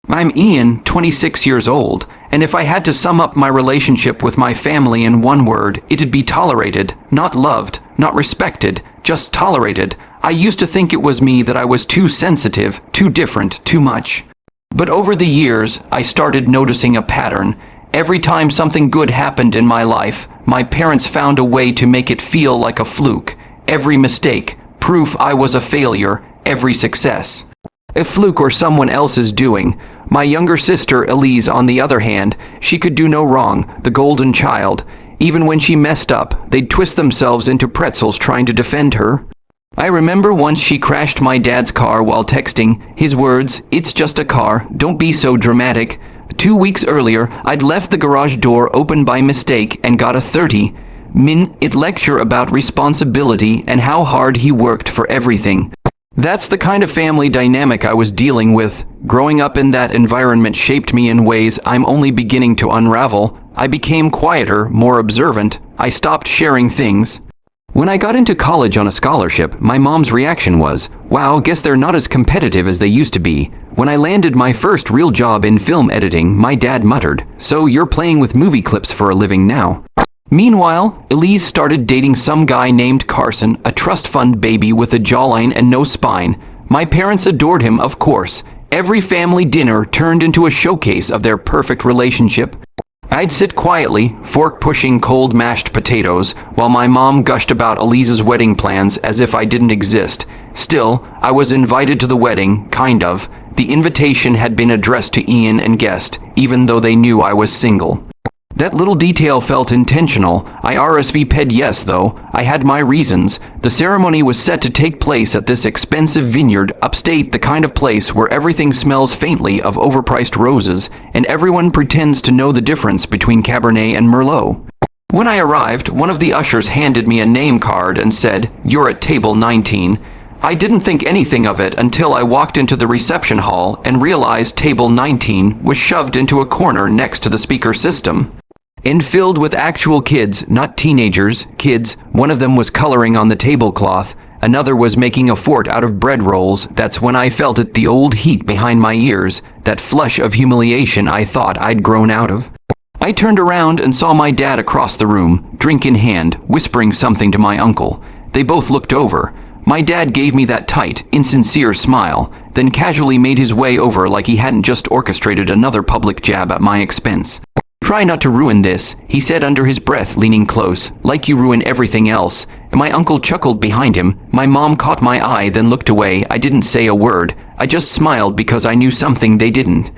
I'm Ian, 26 years old, and if I had to sum up my relationship with my family in one word, it'd be tolerated, not loved, not respected, just tolerated. I used to think it was me that I was too sensitive, too different, too much. But over the years, I started noticing a pattern. Every time something good happened in my life, my parents found a way to make it feel like a fluke. Every mistake, proof I was a failure. Every success, a fluke or someone else's doing. My younger sister, Elise, on the other hand, she could do no wrong, the golden child. Even when she messed up, they'd twist themselves into pretzels trying to defend her. I remember once she crashed my dad's car while texting. His words, "It's just a car, don't be so dramatic." 2 weeks earlier, I'd left the garage door open by mistake and got a 30-minute lecture about responsibility and how hard he worked for everything. That's the kind of family dynamic I was dealing with. Growing up in that environment shaped me in ways I'm only beginning to unravel. I became quieter, more observant. I stopped sharing things. When I got into college on a scholarship, my mom's reaction was, "Wow, guess they're not as competitive as they used to be." When I landed my first real job in film editing, my dad muttered, "So you're playing with movie clips for a living now." Meanwhile, Elise started dating some guy named Carson, a trust fund baby with a jawline and no spine. My parents adored him, of course. Every family dinner turned into a showcase of their perfect relationship. I'd sit quietly, fork-pushing cold mashed potatoes, while my mom gushed about Elise's wedding plans as if I didn't exist. Still, I was invited to the wedding, kind of. The invitation had been addressed to Ian and guest, even though they knew I was single. That little detail felt intentional. I RSVP'd yes, though. I had my reasons. The ceremony was set to take place at this expensive vineyard upstate, the kind of place where everything smells faintly of overpriced roses, and everyone pretends to know the difference between Cabernet and Merlot. When I arrived, one of the ushers handed me a name card and said, "You're at table 19. I didn't think anything of it until I walked into the reception hall and realized table 19 was shoved into a corner next to the speaker system. And filled with actual kids, not teenagers, kids. One of them was coloring on the tablecloth. Another was making a fort out of bread rolls. That's when I felt it, the old heat behind my ears, that flush of humiliation I thought I'd grown out of. I turned around and saw my dad across the room, drink in hand, whispering something to my uncle. They both looked over. My dad gave me that tight, insincere smile, then casually made his way over like he hadn't just orchestrated another public jab at my expense. "Try not to ruin this," he said under his breath, leaning close, "like you ruin everything else." And my uncle chuckled behind him. My mom caught my eye, then looked away. I didn't say a word. I just smiled because I knew something they didn't.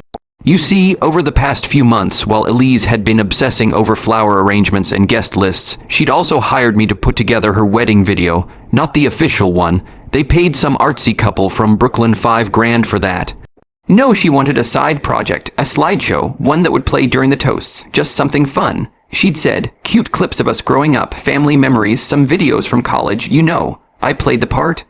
You see, over the past few months, while Elise had been obsessing over flower arrangements and guest lists, she'd also hired me to put together her wedding video. Not the official one. They paid some artsy couple from Brooklyn $5,000 for that. No, she wanted a side project, a slideshow, one that would play during the toasts, just something fun. She'd said, cute clips of us growing up, family memories, some videos from college, you know. I played the part.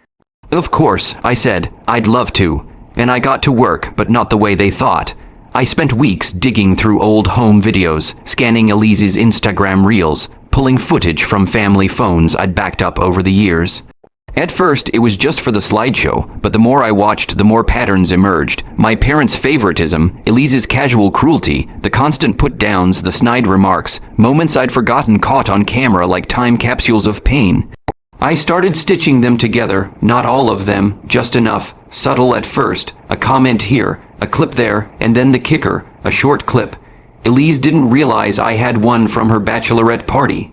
Of course, I said, I'd love to. And I got to work, but not the way they thought. I spent weeks digging through old home videos, scanning Elise's Instagram reels, pulling footage from family phones I'd backed up over the years. At first, it was just for the slideshow, but the more I watched, the more patterns emerged. My parents' favoritism, Elise's casual cruelty, the constant put-downs, the snide remarks, moments I'd forgotten caught on camera like time capsules of pain. I started stitching them together, not all of them, just enough, subtle at first, a comment here, a clip there, and then the kicker, a short clip. Elise didn't realize I had one from her bachelorette party.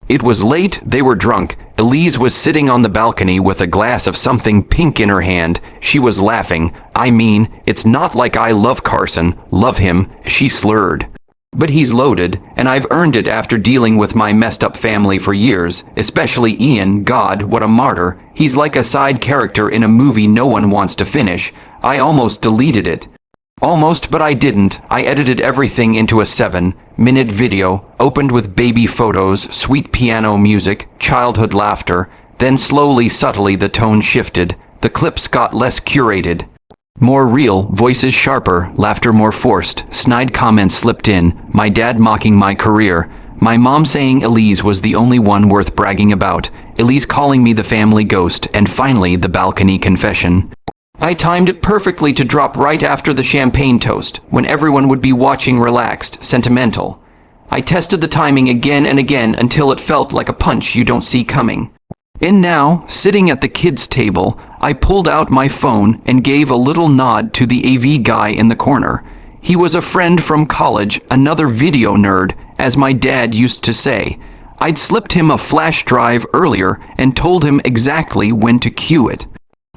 It was late, they were drunk. Elise was sitting on the balcony with a glass of something pink in her hand. She was laughing. I mean, it's not like I love Carson, love him, she slurred. But he's loaded, and I've earned it after dealing with my messed up family for years, especially Ian. God, what a martyr. He's like a side character in a movie no one wants to finish. I almost deleted it. Almost, but I didn't. I edited everything into a 7-minute video, opened with baby photos, sweet piano music, childhood laughter, then slowly, subtly the tone shifted. The clips got less curated. More real, voices sharper, laughter more forced, snide comments slipped in, my dad mocking my career, my mom saying Elise was the only one worth bragging about, Elise calling me the family ghost, and finally the balcony confession. I timed it perfectly to drop right after the champagne toast, when everyone would be watching relaxed, sentimental. I tested the timing again and again until it felt like a punch you don't see coming. And now, sitting at the kids' table, I pulled out my phone and gave a little nod to the AV guy in the corner. He was a friend from college, another video nerd, as my dad used to say. I'd slipped him a flash drive earlier and told him exactly when to cue it.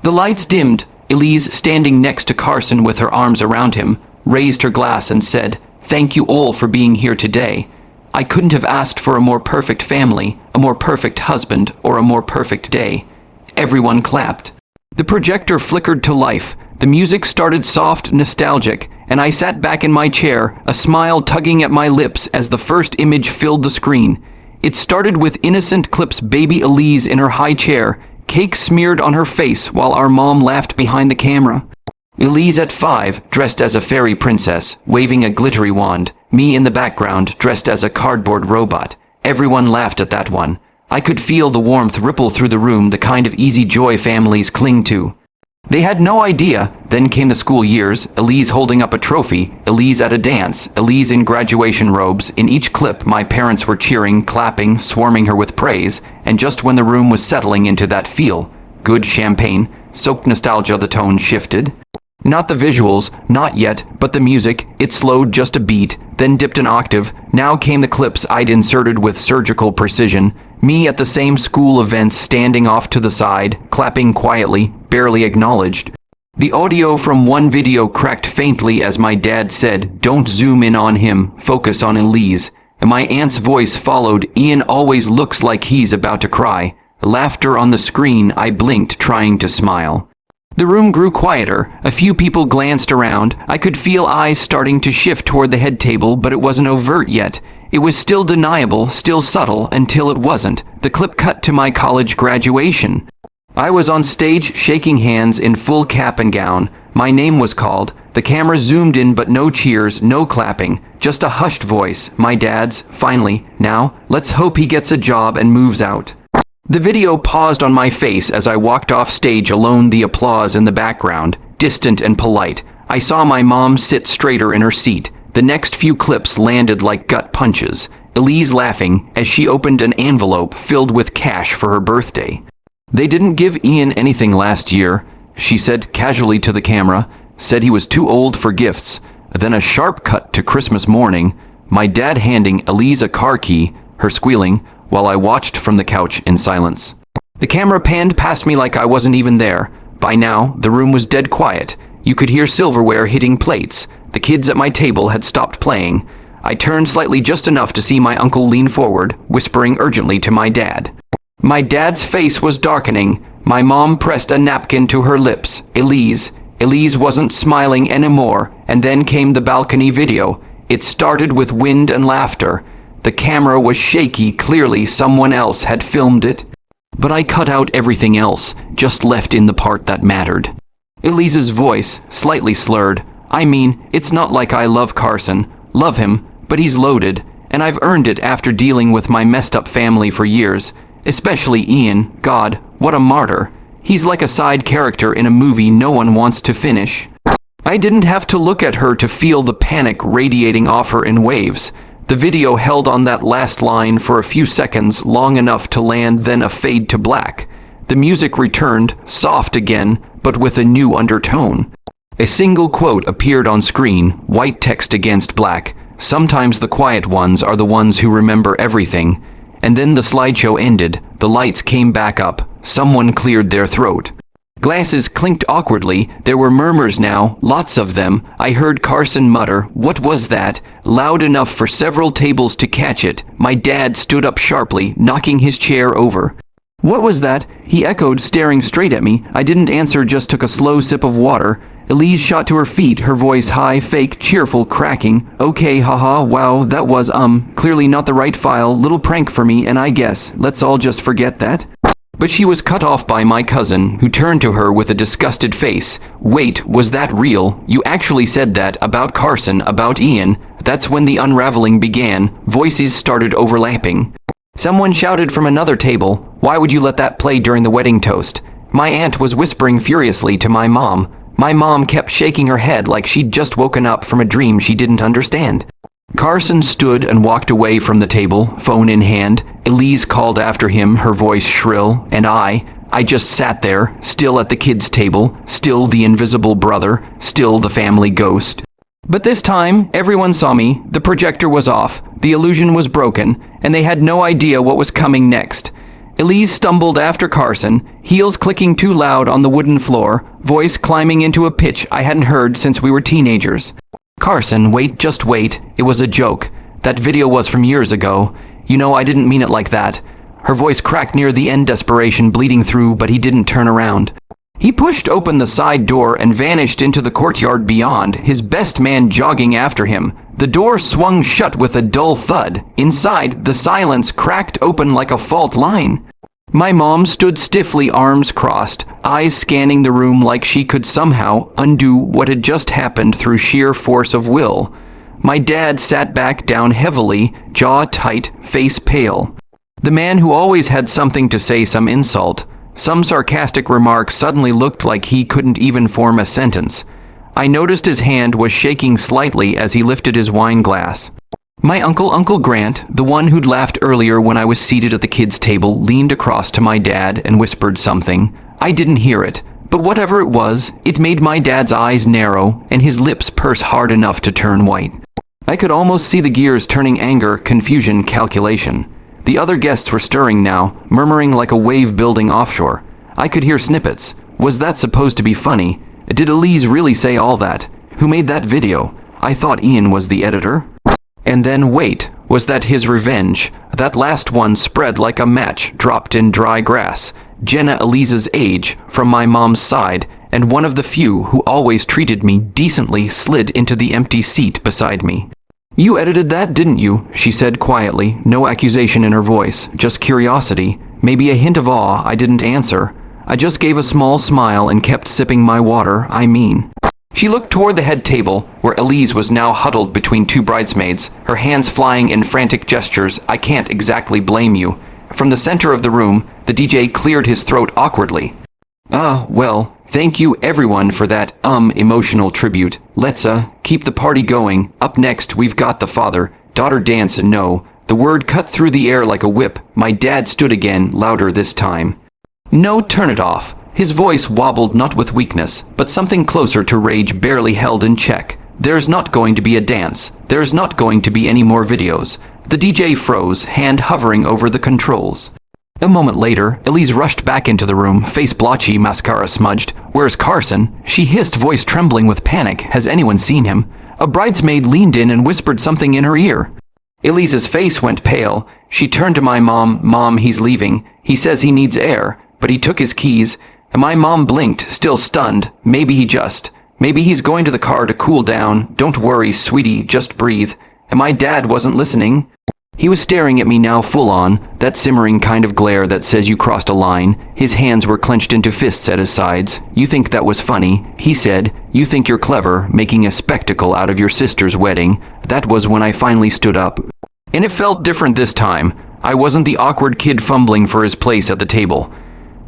The lights dimmed. Elise, standing next to Carson with her arms around him, raised her glass and said, "Thank you all for being here today. I couldn't have asked for a more perfect family, a more perfect husband, or a more perfect day." Everyone clapped. The projector flickered to life. The music started soft, nostalgic, and I sat back in my chair, a smile tugging at my lips as the first image filled the screen. It started with innocent clips baby Elise in her high chair, cake smeared on her face while our mom laughed behind the camera. Elise at 5, dressed as a fairy princess, waving a glittery wand. Me in the background, dressed as a cardboard robot. Everyone laughed at that one. I could feel the warmth ripple through the room, the kind of easy joy families cling to. They had no idea. Then came the school years, Elise holding up a trophy, Elise at a dance, Elise in graduation robes. In each clip, my parents were cheering, clapping, swarming her with praise, and just when the room was settling into that feel, good champagne, soaked nostalgia, the tone shifted. Not the visuals, not yet, but the music. It slowed just a beat, then dipped an octave. Now came the clips I'd inserted with surgical precision. Me at the same school events, standing off to the side, clapping quietly, barely acknowledged. The audio from one video cracked faintly as my dad said, "Don't zoom in on him, focus on Elise." And my aunt's voice followed, "Ian always looks like he's about to cry." Laughter on the screen. I blinked, trying to smile. The room grew quieter. A few people glanced around. I could feel eyes starting to shift toward the head table, but it wasn't overt yet. It was still deniable, still subtle, until it wasn't. The clip cut to my college graduation. I was on stage, shaking hands in full cap and gown. My name was called. The camera zoomed in, but no cheers, no clapping. Just a hushed voice, my dad's, finally. "Now, let's hope he gets a job and moves out." The video paused on my face as I walked off stage alone, the applause in the background, distant and polite. I saw my mom sit straighter in her seat. The next few clips landed like gut punches. Elise laughing as she opened an envelope filled with cash for her birthday. "They didn't give Ian anything last year," she said casually to the camera, said he was too old for gifts. Then a sharp cut to Christmas morning, my dad handing Elise a car key, her squealing, while I watched from the couch in silence. The camera panned past me like I wasn't even there. By now, the room was dead quiet. You could hear silverware hitting plates. The kids at my table had stopped playing. I turned slightly just enough to see my uncle lean forward, whispering urgently to my dad. My dad's face was darkening. My mom pressed a napkin to her lips. Elise. Elise wasn't smiling anymore, and then came the balcony video. It started with wind and laughter. The camera was shaky, clearly someone else had filmed it. But I cut out everything else, just left in the part that mattered. Elise's voice, slightly slurred. "I mean, it's not like I love Carson. Love him, but he's loaded, and I've earned it after dealing with my messed up family for years. Especially Ian. God, what a martyr. He's like a side character in a movie no one wants to finish." I didn't have to look at her to feel the panic radiating off her in waves. The video held on that last line for a few seconds, long enough to land, then a fade to black. The music returned, soft again, but with a new undertone. A single quote appeared on screen, white text against black. Sometimes the quiet ones are the ones who remember everything. And then the slideshow ended. The lights came back up. Someone cleared their throat. Glasses clinked awkwardly. There were murmurs now, lots of them. I heard Carson mutter, "What was that?" loud enough for several tables to catch it. My dad stood up sharply, knocking his chair over. "What was that?" he echoed, staring straight at me. I didn't answer, just took a slow sip of water. Elise shot to her feet, her voice high, fake, cheerful, cracking. "Okay, haha, wow, that was, clearly not the right file. Little prank for me, and I guess, let's all just forget that." But she was cut off by my cousin, who turned to her with a disgusted face. "Wait, was that real? You actually said that about Carson, about Ian?" That's when the unraveling began. Voices started overlapping. Someone shouted from another table, "Why would you let that play during the wedding toast?" My aunt was whispering furiously to my mom. My mom kept shaking her head like she'd just woken up from a dream she didn't understand. Carson stood and walked away from the table, phone in hand. Elise called after him, her voice shrill, and I just sat there, still at the kids' table, still the invisible brother, still the family ghost. But this time, everyone saw me, the projector was off, the illusion was broken, and they had no idea what was coming next. Elise stumbled after Carson, heels clicking too loud on the wooden floor, voice climbing into a pitch I hadn't heard since we were teenagers. Carson, wait, just wait, it was a joke. That video was from years ago. You know, I didn't mean it like that. Her voice cracked near the end, desperation bleeding through, but he didn't turn around. He pushed open the side door and vanished into the courtyard beyond, his best man jogging after him. The door swung shut with a dull thud. Inside, the silence cracked open like a fault line. My mom stood stiffly, arms crossed, eyes scanning the room like she could somehow undo what had just happened through sheer force of will. My dad sat back down heavily, jaw tight, face pale. The man who always had something to say, some insult, some sarcastic remark, suddenly looked like he couldn't even form a sentence. I noticed his hand was shaking slightly as he lifted his wine glass. My Uncle Grant, the one who'd laughed earlier when I was seated at the kids' table, leaned across to my dad and whispered something. I didn't hear it, but whatever it was, it made my dad's eyes narrow and his lips purse hard enough to turn white. I could almost see the gears turning: anger, confusion, calculation. The other guests were stirring now, murmuring like a wave building offshore. I could hear snippets. Was that supposed to be funny? Did Elise really say all that? Who made that video? I thought Ian was the editor. And then wait, was that his revenge? That last one spread like a match dropped in dry grass. Jenna Elise's age, from my mom's side, and one of the few who always treated me decently, slid into the empty seat beside me. You edited that, didn't you? She said quietly, no accusation in her voice, just curiosity, maybe a hint of awe. I didn't answer. I just gave a small smile and kept sipping my water. She looked toward the head table, where Elise was now huddled between two bridesmaids, her hands flying in frantic gestures. I can't exactly blame you. From the center of the room, the DJ cleared his throat awkwardly. Well, thank you everyone for that, emotional tribute. Let's, keep the party going. Up next, we've got the father-daughter dance. No, the word cut through the air like a whip. My dad stood again, louder this time. No, turn it off. His voice wobbled, not with weakness, but something closer to rage, barely held in check. There's not going to be a dance. There's not going to be any more videos. The DJ froze, hand hovering over the controls. A moment later, Elise rushed back into the room, face blotchy, mascara smudged. Where's Carson? She hissed, voice trembling with panic. Has anyone seen him? A bridesmaid leaned in and whispered something in her ear. Elise's face went pale. She turned to my mom. Mom, he's leaving. He says he needs air, but he took his keys. And my mom blinked, still stunned. Maybe he's going to the car to cool down. Don't worry, sweetie, just breathe. And my dad wasn't listening. He was staring at me now full on, that simmering kind of glare that says you crossed a line. His hands were clenched into fists at his sides. You think that was funny? He said. You think you're clever, making a spectacle out of your sister's wedding. That was when I finally stood up. And it felt different this time. I wasn't the awkward kid fumbling for his place at the table.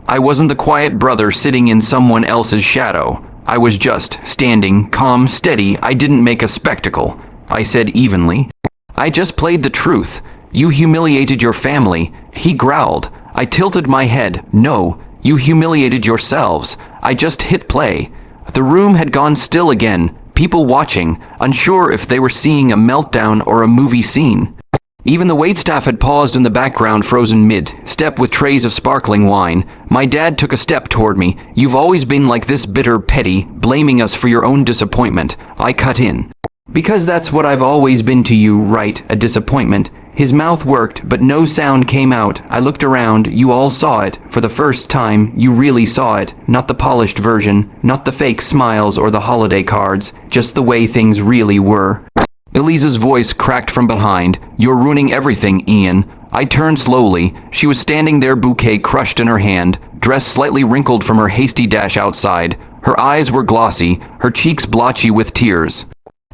I wasn't the quiet brother sitting in someone else's shadow. I was just standing, calm, steady. I didn't make a spectacle. I said evenly. I just played the truth. You humiliated your family. He growled. I tilted my head. No, you humiliated yourselves. I just hit play. The room had gone still again. People watching, unsure if they were seeing a meltdown or a movie scene. Even the waitstaff had paused in the background, frozen mid-step with trays of sparkling wine. My dad took a step toward me. You've always been like this, bitter, petty, blaming us for your own disappointment. I cut in. Because that's what I've always been to you, right? A disappointment. His mouth worked, but no sound came out. I looked around. You all saw it. For the first time, you really saw it. Not the polished version, not the fake smiles or the holiday cards, just the way things really were. Elise's voice cracked from behind. You're ruining everything, Ian. I turned slowly. She was standing there, bouquet crushed in her hand, dress slightly wrinkled from her hasty dash outside. Her eyes were glossy, her cheeks blotchy with tears.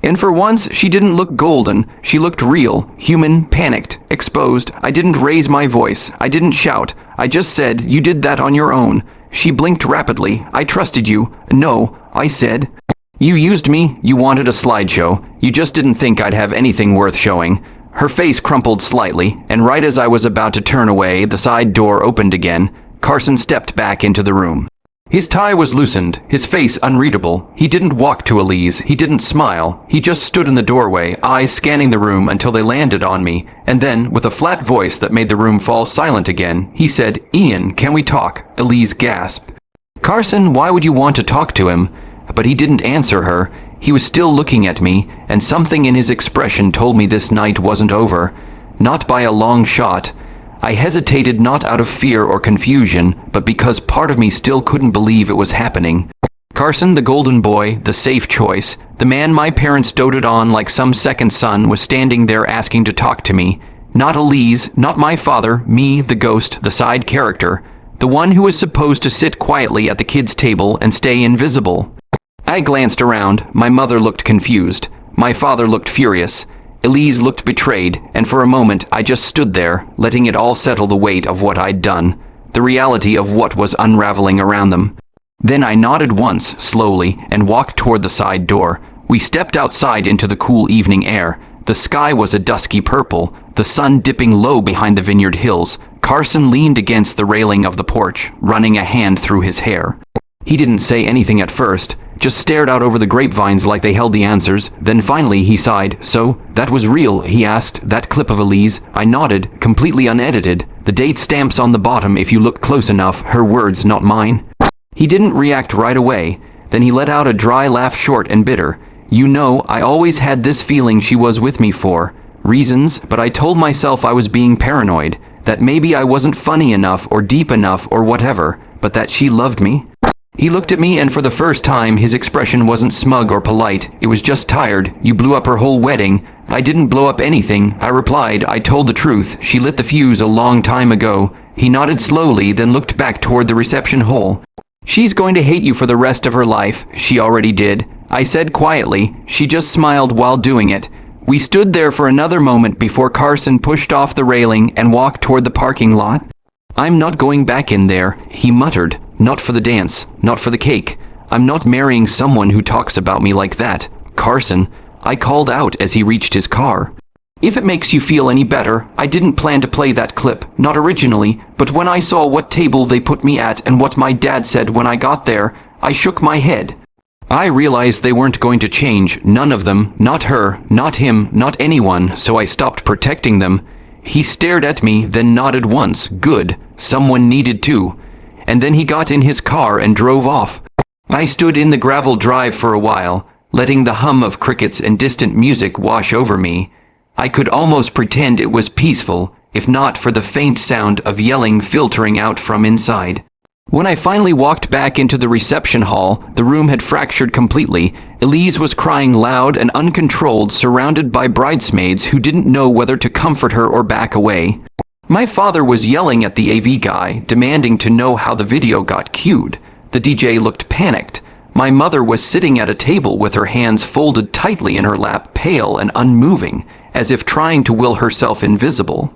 And for once, she didn't look golden. She looked real, human, panicked, exposed. I didn't raise my voice. I didn't shout. I just said, you did that on your own. She blinked rapidly. I trusted you. No, I said. You used me. You wanted a slideshow. You just didn't think I'd have anything worth showing. Her face crumpled slightly, and right as I was about to turn away, the side door opened again. Carson stepped back into the room. His tie was loosened, his face unreadable. He didn't walk to Elise, he didn't smile. He just stood in the doorway, eyes scanning the room until they landed on me, and then, with a flat voice that made the room fall silent again, he said, "Ian, can we talk?" Elise gasped. "Carson, why would you want to talk to him?" But he didn't answer her. He was still looking at me, and something in his expression told me this night wasn't over. Not by a long shot. I hesitated not out of fear or confusion, but because part of me still couldn't believe it was happening. Carson, the golden boy, the safe choice, the man my parents doted on like some second son, was standing there asking to talk to me. Not Elise, not my father, me, the ghost, the side character, the one who was supposed to sit quietly at the kids' table and stay invisible. I glanced around. My mother looked confused. My father looked furious. Elise looked betrayed, and for a moment I just stood there, letting it all settle the weight of what I'd done, the reality of what was unraveling around them. Then I nodded once, slowly, and walked toward the side door. We stepped outside into the cool evening air. The sky was a dusky purple, the sun dipping low behind the vineyard hills. Carson leaned against the railing of the porch, running a hand through his hair. He didn't say anything at first, just stared out over the grapevines like they held the answers. Then finally he sighed. "So, that was real?" he asked. "That clip of Elise?" I nodded, completely unedited. The date stamps on the bottom if you look close enough, her words, not mine. He didn't react right away. Then he let out a dry laugh, short and bitter. "You know, I always had this feeling she was with me for reasons, but I told myself I was being paranoid, that maybe I wasn't funny enough or deep enough or whatever, but that she loved me." He looked at me, and for the first time, his expression wasn't smug or polite. It was just tired. "You blew up her whole wedding." "I didn't blow up anything," I replied. "I told the truth. She lit the fuse a long time ago." He nodded slowly, then looked back toward the reception hall. "She's going to hate you for the rest of her life." "She already did," I said quietly. She just smiled while doing it. We stood there for another moment before Carson pushed off the railing and walked toward the parking lot. "I'm not going back in there," he muttered. "Not for the dance, not for the cake. I'm not marrying someone who talks about me like that. Carson," I called out as he reached his car. "If it makes you feel any better, I didn't plan to play that clip, not originally, but when I saw what table they put me at and what my dad said when I got there, I shook my head. I realized they weren't going to change, none of them, not her, not him, not anyone, so I stopped protecting them." He stared at me, then nodded once. "Good. Someone needed to." And then he got in his car and drove off. I stood in the gravel drive for a while, letting the hum of crickets and distant music wash over me. I could almost pretend it was peaceful, if not for the faint sound of yelling filtering out from inside. When I finally walked back into the reception hall, the room had fractured completely. Elise was crying loud and uncontrolled, surrounded by bridesmaids who didn't know whether to comfort her or back away. My father was yelling at the AV guy, demanding to know how the video got cued. The DJ looked panicked. My mother was sitting at a table with her hands folded tightly in her lap, pale and unmoving, as if trying to will herself invisible.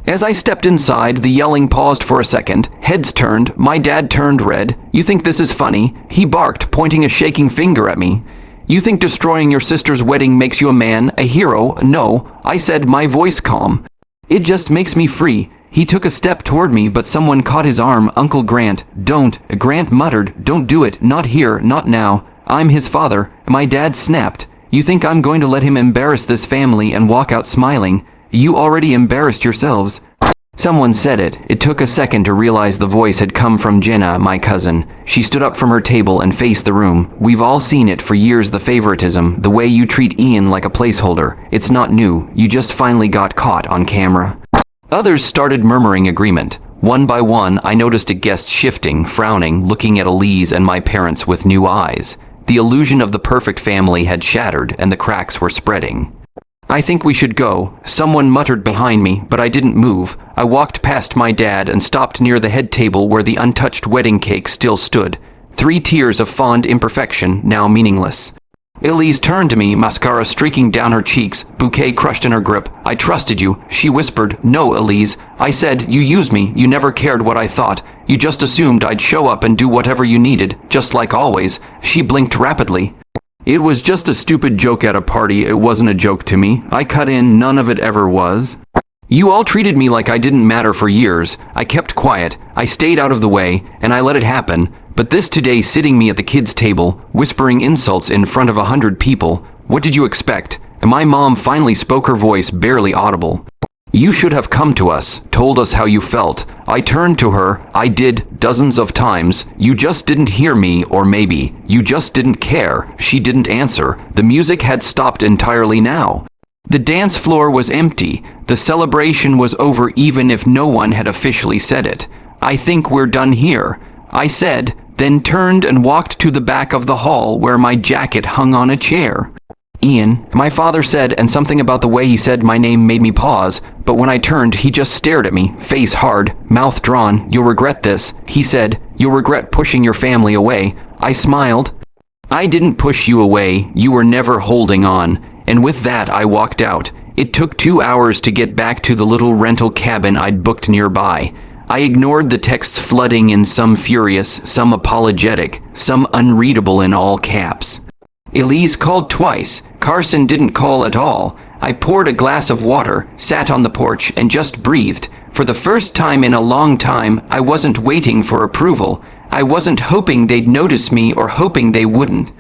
As I stepped inside, the yelling paused for a second. Heads turned. My dad turned red. "You think this is funny?" he barked, pointing a shaking finger at me. "You think destroying your sister's wedding makes you a man, a hero?" "No," I said, my voice calm. "It just makes me free." He took a step toward me, but someone caught his arm. "Uncle Grant, don't." Grant muttered, "Don't do it. Not here. Not now. I'm his father." My dad snapped. "You think I'm going to let him embarrass this family and walk out smiling? You already embarrassed yourselves." Someone said it. It took a second to realize the voice had come from Jenna, my cousin. She stood up from her table and faced the room. "We've all seen it for years, the favoritism, the way you treat Ian like a placeholder. It's not new. You just finally got caught on camera." Others started murmuring agreement. One by one, I noticed a guest shifting, frowning, looking at Elise and my parents with new eyes. The illusion of the perfect family had shattered, and the cracks were spreading. "I think we should go," someone muttered behind me, but I didn't move. I walked past my dad and stopped near the head table where the untouched wedding cake still stood. 3 tiers of fond imperfection, now meaningless. Elise turned to me, mascara streaking down her cheeks, bouquet crushed in her grip. "I trusted you," she whispered. "No, Elise." I said, "You used me. You never cared what I thought." You just assumed I'd show up and do whatever you needed, just like always." She blinked rapidly. "It was just a stupid joke at a party. It wasn't a joke to me. I cut in. None of it ever was. You all treated me like I didn't matter for years. I kept quiet. I stayed out of the way, and I let it happen. But this today, sitting me at the kids' table, whispering insults in front of 100 people, what did you expect?" And my mom finally spoke, her voice barely audible. "You should have come to us, told us how you felt." I turned to her. I did, dozens of times. "You just didn't hear me, or maybe you just didn't care." She didn't answer. The music had stopped entirely now. The dance floor was empty. The celebration was over, even if no one had officially said it. "I think we're done here," I said, then turned and walked to the back of the hall where my jacket hung on a chair. "Ian," my father said, and something about the way he said my name made me pause, but when I turned, he just stared at me, face hard, mouth drawn. "You'll regret this," he said. "You'll regret pushing your family away." I smiled. "I didn't push you away. You were never holding on." And with that, I walked out. It took 2 hours to get back to the little rental cabin I'd booked nearby. I ignored the texts flooding in, some furious, some apologetic, some unreadable in all caps. Elise called twice. Carson didn't call at all. I poured a glass of water, sat on the porch, and just breathed. For the first time in a long time, I wasn't waiting for approval. I wasn't hoping they'd notice me or hoping they wouldn't.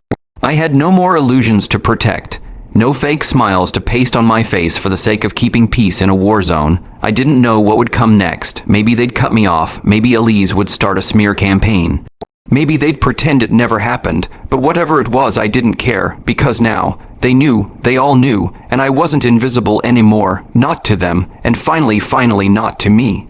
I had no more illusions to protect. No fake smiles to paste on my face for the sake of keeping peace in a war zone. I didn't know what would come next. Maybe they'd cut me off. Maybe Elise would start a smear campaign. Maybe they'd pretend it never happened. But whatever it was, I didn't care, because now, they knew, they all knew, and I wasn't invisible anymore. Not to them, and finally not to me.